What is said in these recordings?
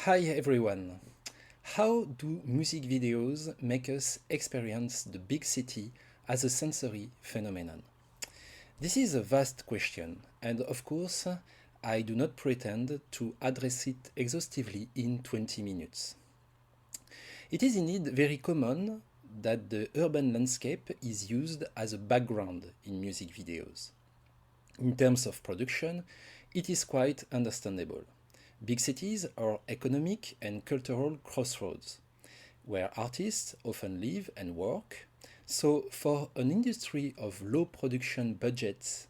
Hi everyone. How do music videos make us experience the big city as a sensory phenomenon? This is a vast question, and of course, I do not pretend to address it exhaustively in 20 minutes. It is indeed very common that the urban landscape is used as a background in music videos. In terms of production, it is quite understandable. Big cities are economic and cultural crossroads, where artists often live and work. So, for an industry of low production budgets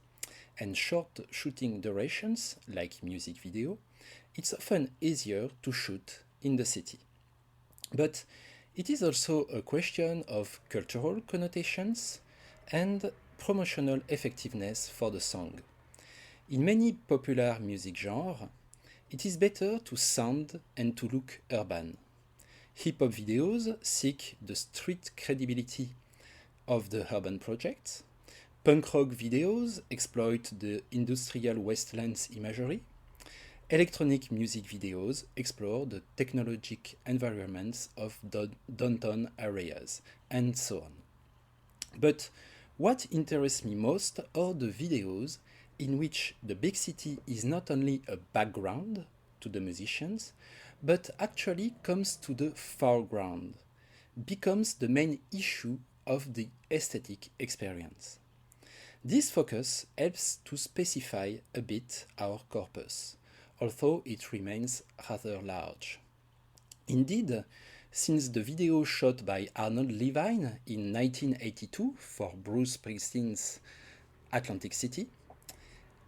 and short shooting durations, like music video, it's often easier to shoot in the city. But it is also a question of cultural connotations and promotional effectiveness for the song. In many popular music genres, it is better to sound and to look urban. Hip hop videos seek the street credibility of the urban project. Punk rock videos exploit the industrial wastelands imagery. Electronic music videos explore the technologic environments of downtown areas, and so on. But what interests me most are the videos in which the big city is not only a background to the musicians, but actually comes to the foreground, becomes the main issue of the aesthetic experience. This focus helps to specify a bit our corpus, although it remains rather large. Indeed, since the video shot by Arnold Levine in 1982 for Bruce Springsteen's Atlantic City,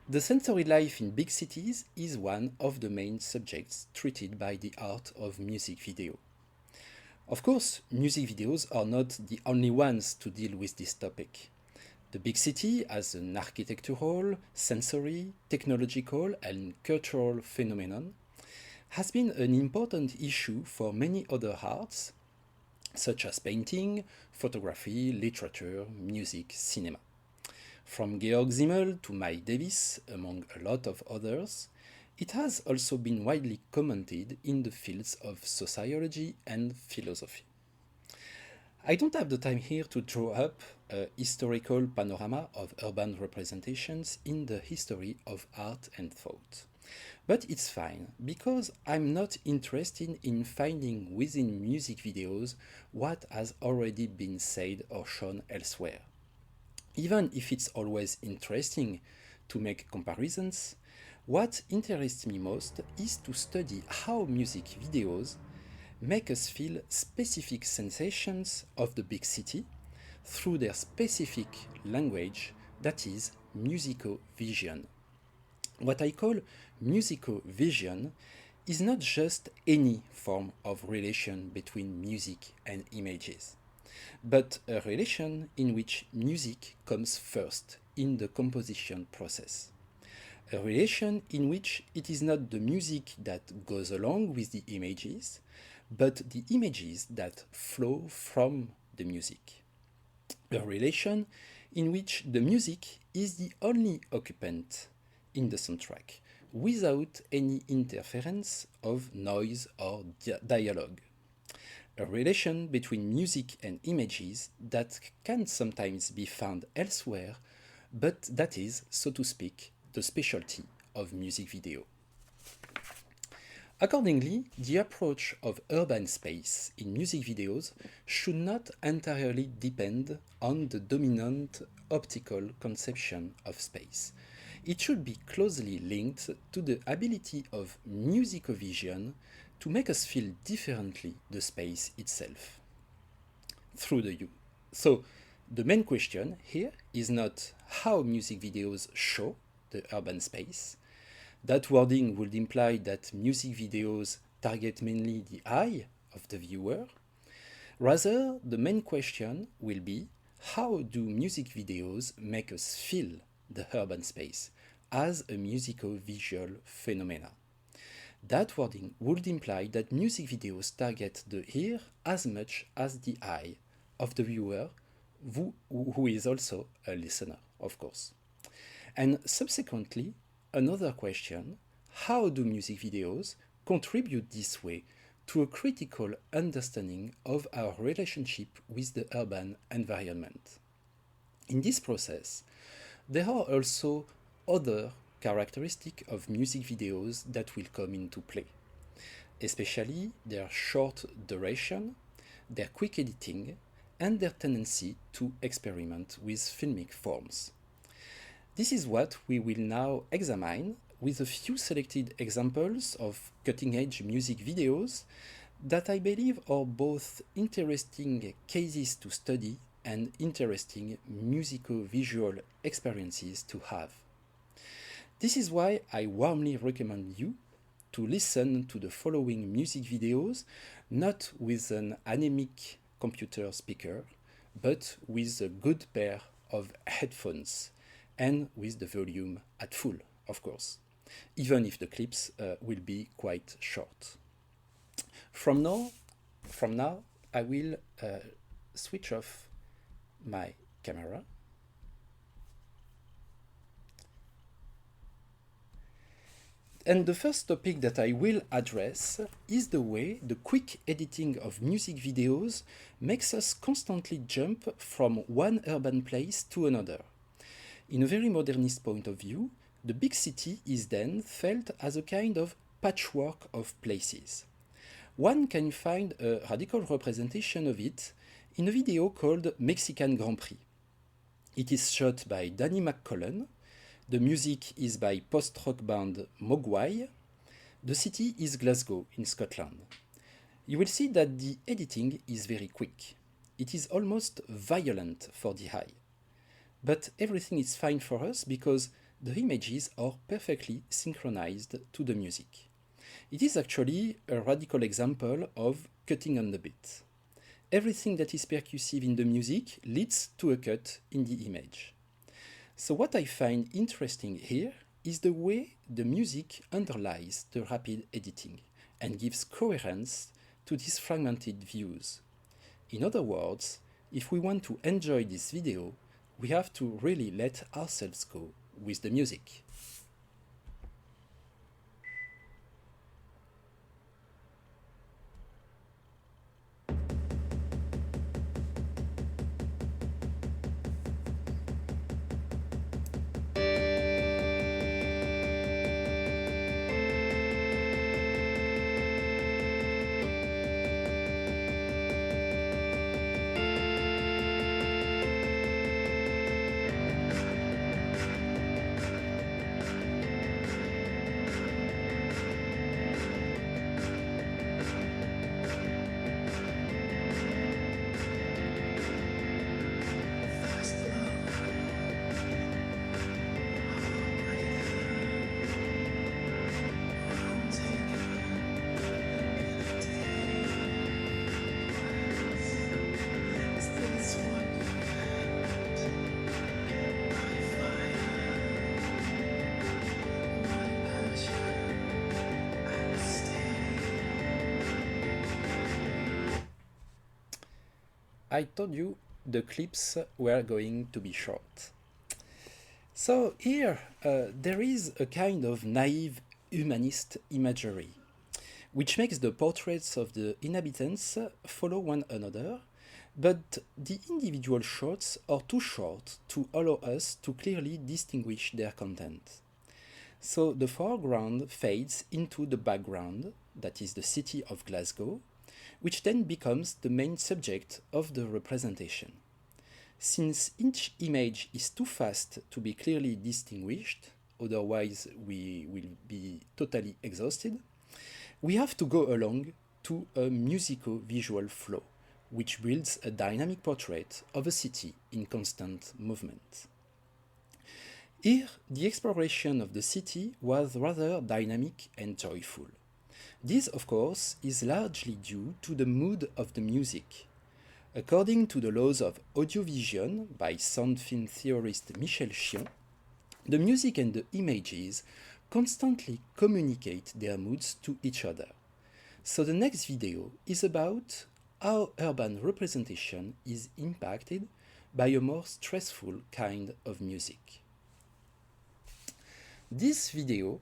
the sensory life in big cities is one of the main subjects treated by the art of music video. Of course, music videos are not the only ones to deal with this topic. The big city as an architectural, sensory, technological, and cultural phenomenon has been an important issue for many other arts, such as painting, photography, literature, music, cinema. From Georg Simmel to Mike Davis, among a lot of others, it has also been widely commented in the fields of sociology and philosophy. I don't have the time here to draw up a historical panorama of urban representations in the history of art and thought. But it's fine, because I'm not interested in finding within music videos what has already been said or shown elsewhere. Even if it's always interesting to make comparisons, what interests me most is to study how music videos make us feel specific sensations of the big city through their specific language, that is, musico-vision. What I call musico-vision is not just any form of relation between music and images, but a relation in which music comes first in the composition process. A relation in which it is not the music that goes along with the images, but the images that flow from the music. A relation in which the music is the only occupant in the soundtrack, without any interference of noise or dialogue. A relation between music and images that can sometimes be found elsewhere, but that is, so to speak, the specialty of music video. Accordingly, the approach of urban space in music videos should not entirely depend on the dominant optical conception of space. It should be closely linked to the ability of musicovision to make us feel differently the space itself through the you. So, the main question here is not how music videos show the urban space. That wording would imply that music videos target mainly the eye of the viewer. Rather, the main question will be how do music videos make us feel the urban space as a musico-visual phenomena? That wording would imply that music videos target the ear as much as the eye of the viewer, who is also a listener, of course. And subsequently, another question: how do music videos contribute this way to a critical understanding of our relationship with the urban environment. In this process, there are also other characteristics of music videos that will come into play, especially their short duration, their quick editing, and their tendency to experiment with filmic forms. This is what we will now examine with a few selected examples of cutting-edge music videos that I believe are both interesting cases to study and interesting musico-visual experiences to have. This is why I warmly recommend you to listen to the following music videos not with an anemic computer speaker, but with a good pair of headphones and with the volume at full, of course, even if the clips will be quite short. From now, I will switch off my camera. And the first topic that I will address is the way the quick editing of music videos makes us constantly jump from one urban place to another. In a very modernist point of view, the big city is then felt as a kind of patchwork of places. One can find a radical representation of it in a video called Mexican Grand Prix. It is shot by Danny McCullen. The music is by post-rock band Mogwai. The city is Glasgow in Scotland. You will see that the editing is very quick. It is almost violent for the eye. But everything is fine for us because the images are perfectly synchronized to the music. It is actually a radical example of cutting on the beat. Everything that is percussive in the music leads to a cut in the image. So what I find interesting here is the way the music underlies the rapid editing and gives coherence to these fragmented views. In other words, if we want to enjoy this video, we have to really let ourselves go with the music. I told you the clips were going to be short. So here there is a kind of naive humanist imagery, which makes the portraits of the inhabitants follow one another, but the individual shots are too short to allow us to clearly distinguish their content. So the foreground fades into the background, that is the city of Glasgow, which then becomes the main subject of the representation. Since each image is too fast to be clearly distinguished, otherwise we will be totally exhausted, we have to go along to a musico-visual flow, which builds a dynamic portrait of a city in constant movement. Here, the exploration of the city was rather dynamic and joyful. This, of course, is largely due to the mood of the music. According to the laws of audiovision by sound film theorist Michel Chion, the music and the images constantly communicate their moods to each other. So the next video is about how urban representation is impacted by a more stressful kind of music. This video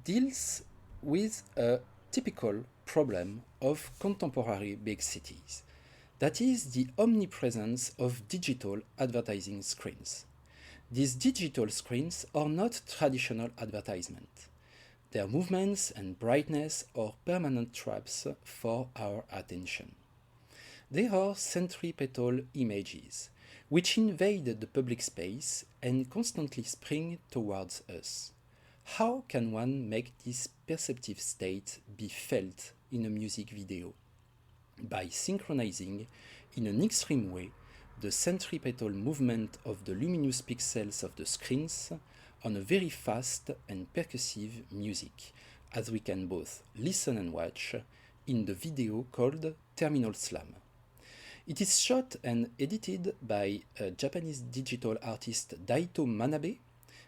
deals with a typical problem of contemporary big cities. That is the omnipresence of digital advertising screens. These digital screens are not traditional advertisement. Their movements and brightness are permanent traps for our attention. They are centripetal images, which invade the public space and constantly spring towards us. How can one make this perceptive state be felt in a music video? By synchronizing in an extreme way the centripetal movement of the luminous pixels of the screens on a very fast and percussive music, as we can both listen and watch in the video called Terminal Slam. It is shot and edited by a Japanese digital artist Daito Manabe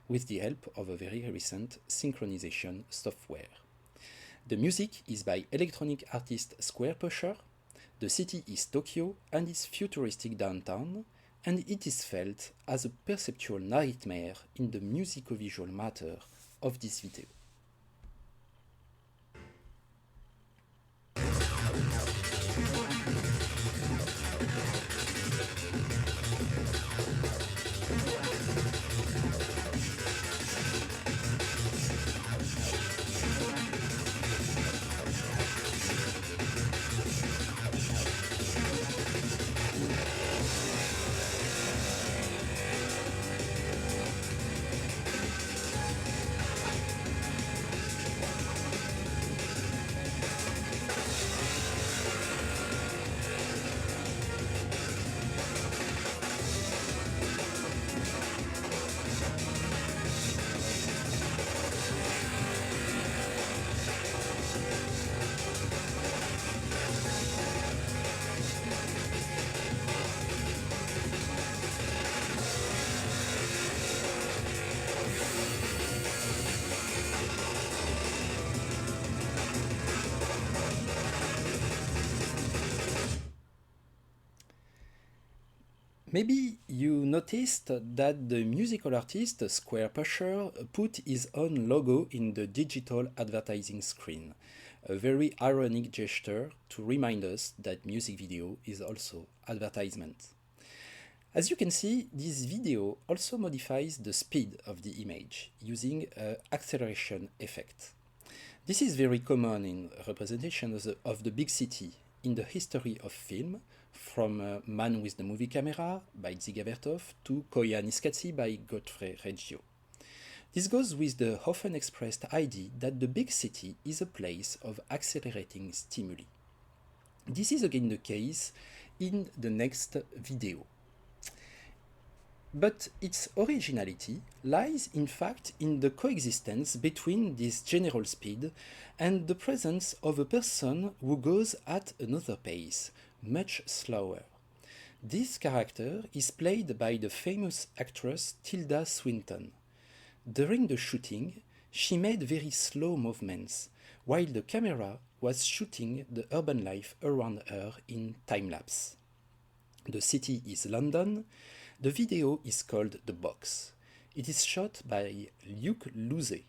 with the help of a very recent synchronization software. The music is by electronic artist Square Pusher. The city is Tokyo and its futuristic downtown, and it is felt as a perceptual nightmare in the musico-visual matter of this video. Maybe you noticed that the musical artist Square Pusher put his own logo in the digital advertising screen, a very ironic gesture to remind us that music video is also advertisement. As you can see, this video also modifies the speed of the image using an acceleration effect. This is very common in representations of the big city in the history of film, from Man with the Movie Camera by Dziga Vertov to Koya Niskatsi by Godfrey Reggio. This goes with the often expressed idea that the big city is a place of accelerating stimuli. This is again the case in the next video. But its originality lies in fact in the coexistence between this general speed and the presence of a person who goes at another pace, much slower. This character is played by the famous actress Tilda Swinton. During the shooting, she made very slow movements, while the camera was shooting the urban life around her in time-lapse. The city is London. The video is called The Box. It is shot by Luke Luze.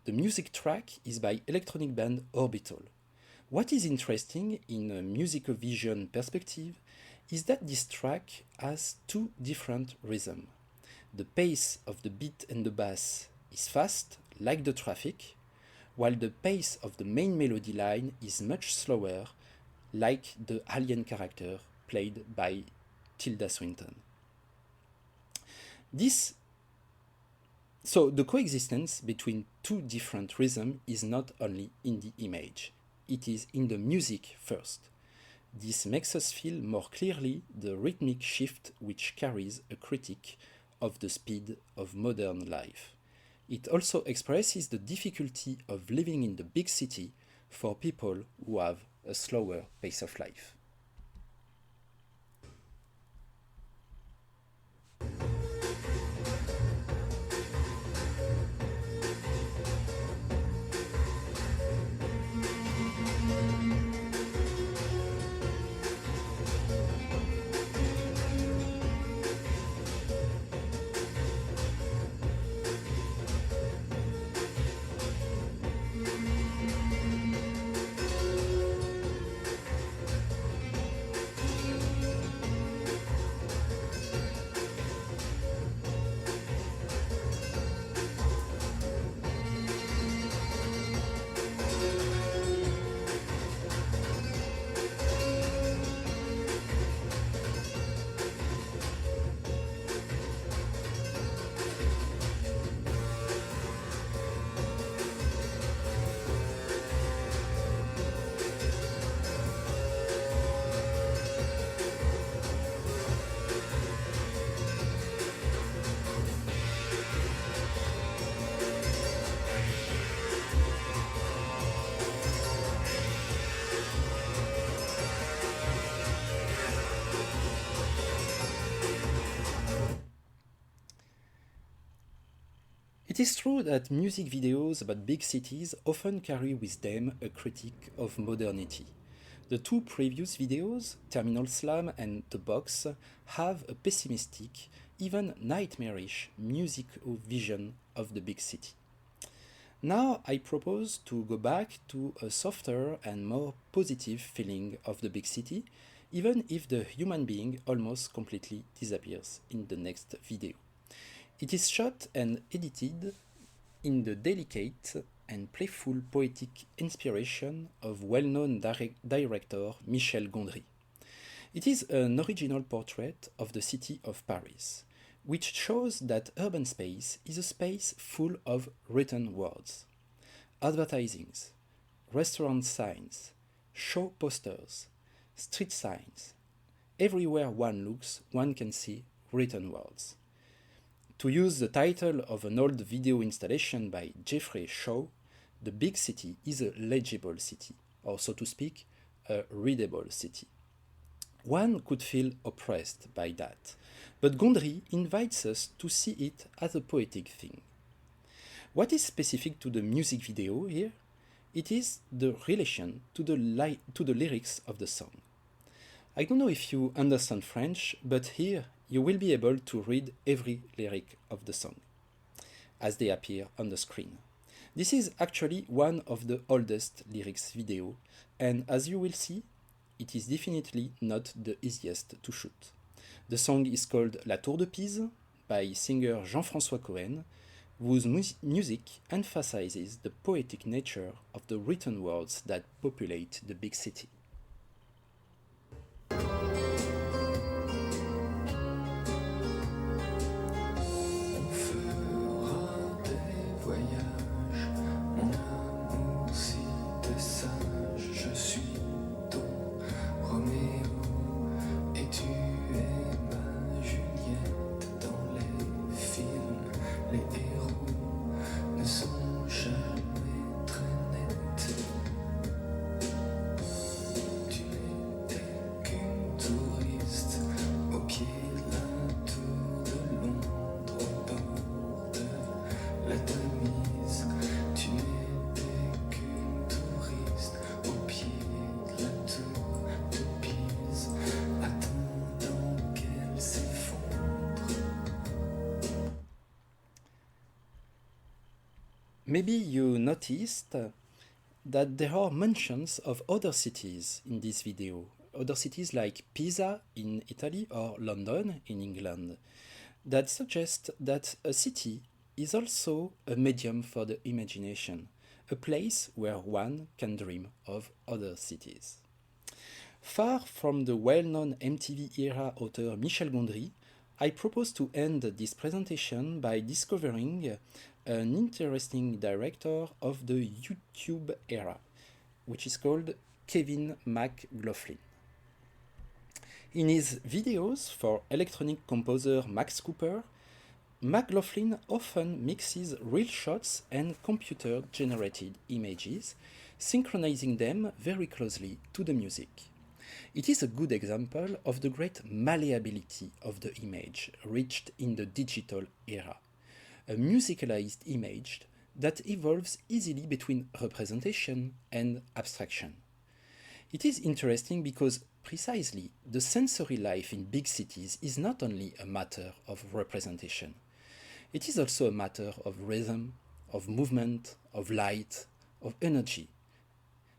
The music track is by electronic band Orbital. What is interesting in a musical vision perspective is that this track has two different rhythms. The pace of the beat and the bass is fast, like the traffic, while the pace of the main melody line is much slower, like the alien character played by Tilda Swinton. So the coexistence between two different rhythms is not only in the image, it is in the music first. This makes us feel more clearly the rhythmic shift which carries a critique of the speed of modern life. It also expresses the difficulty of living in the big city for people who have a slower pace of life. It is true that music videos about big cities often carry with them a critique of modernity. The two previous videos, Terminal Slam and The Box, have a pessimistic, even nightmarish musical vision of the big city. Now I propose to go back to a softer and more positive feeling of the big city, even if the human being almost completely disappears in the next video. It is shot and edited in the delicate and playful poetic inspiration of well-known director Michel Gondry. It is an original portrait of the city of Paris, which shows that urban space is a space full of written words. Advertisings, restaurant signs, show posters, street signs. Everywhere one looks, one can see written words. To use the title of an old video installation by Geoffrey Shaw, the big city is a legible city, or so to speak, a readable city. One could feel oppressed by that, but Gondry invites us to see it as a poetic thing. What is specific to the music video here? It is the relation to the lyrics of the song. I don't know if you understand French, but here you will be able to read every lyric of the song as they appear on the screen. This is actually one of the oldest lyrics video, and as you will see, it is definitely not the easiest to shoot. The song is called La Tour de Pise by singer Jean-François Cohen, whose music emphasizes the poetic nature of the written words that populate the big city. Maybe you noticed that there are mentions of other cities in this video, other cities like Pisa in Italy or London in England, that suggest that a city is also a medium for the imagination, a place where one can dream of other cities. Far from the well-known MTV era author Michel Gondry, I propose to end this presentation by discovering an interesting director of the YouTube era, which is called Kevin MacLachlan. In his videos for electronic composer Max Cooper, MacLachlan often mixes real shots and computer-generated images, synchronizing them very closely to the music. It is a good example of the great malleability of the image reached in the digital era, a musicalized image that evolves easily between representation and abstraction. It is interesting because precisely the sensory life in big cities is not only a matter of representation, it is also a matter of rhythm, of movement, of light, of energy,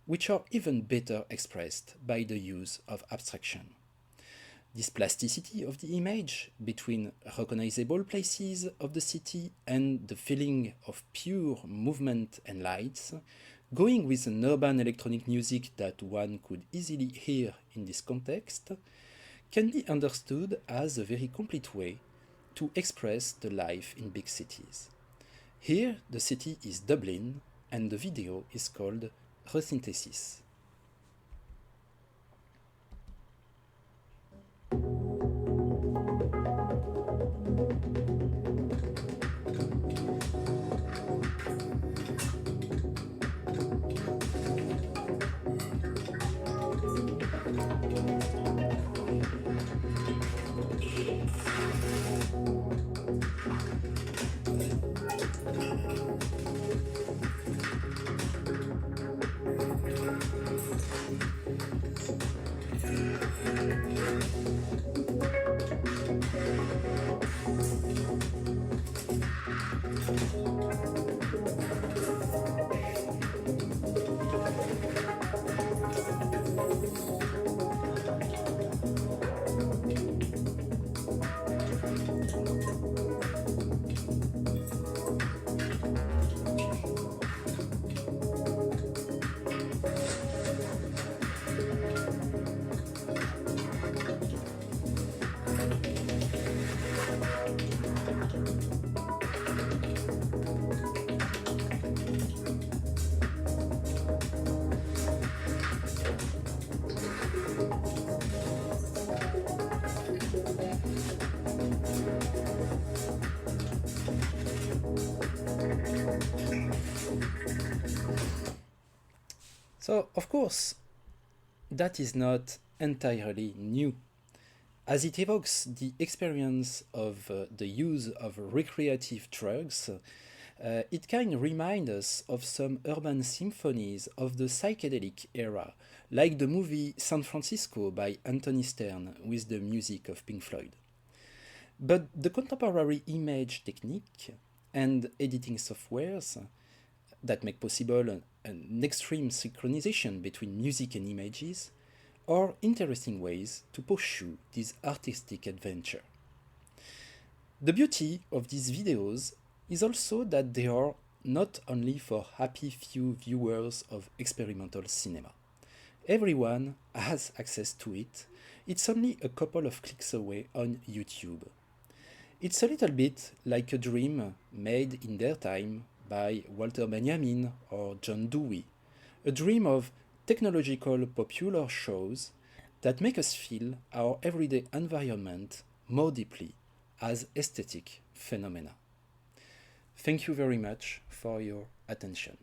which are even better expressed by the use of abstraction. This plasticity of the image between recognizable places of the city and the feeling of pure movement and lights, going with an urban electronic music that one could easily hear in this context, can be understood as a very complete way to express the life in big cities. Here, the city is Dublin, and the video is called Resynthesis. So, of course, that is not entirely new, as it evokes the experience of the use of recreative drugs. It can remind us of some urban symphonies of the psychedelic era, like the movie San Francisco by Anthony Stern with the music of Pink Floyd. But the contemporary image technique and editing softwares that make possible an extreme synchronization between music and images are interesting ways to pursue this artistic adventure. The beauty of these videos is also that they are not only for happy few viewers of experimental cinema. Everyone has access to it. It's only a couple of clicks away on YouTube. It's a little bit like a dream made in their time by Walter Benjamin or John Dewey, a dream of technological popular shows that make us feel our everyday environment more deeply as aesthetic phenomena. Thank you very much for your attention.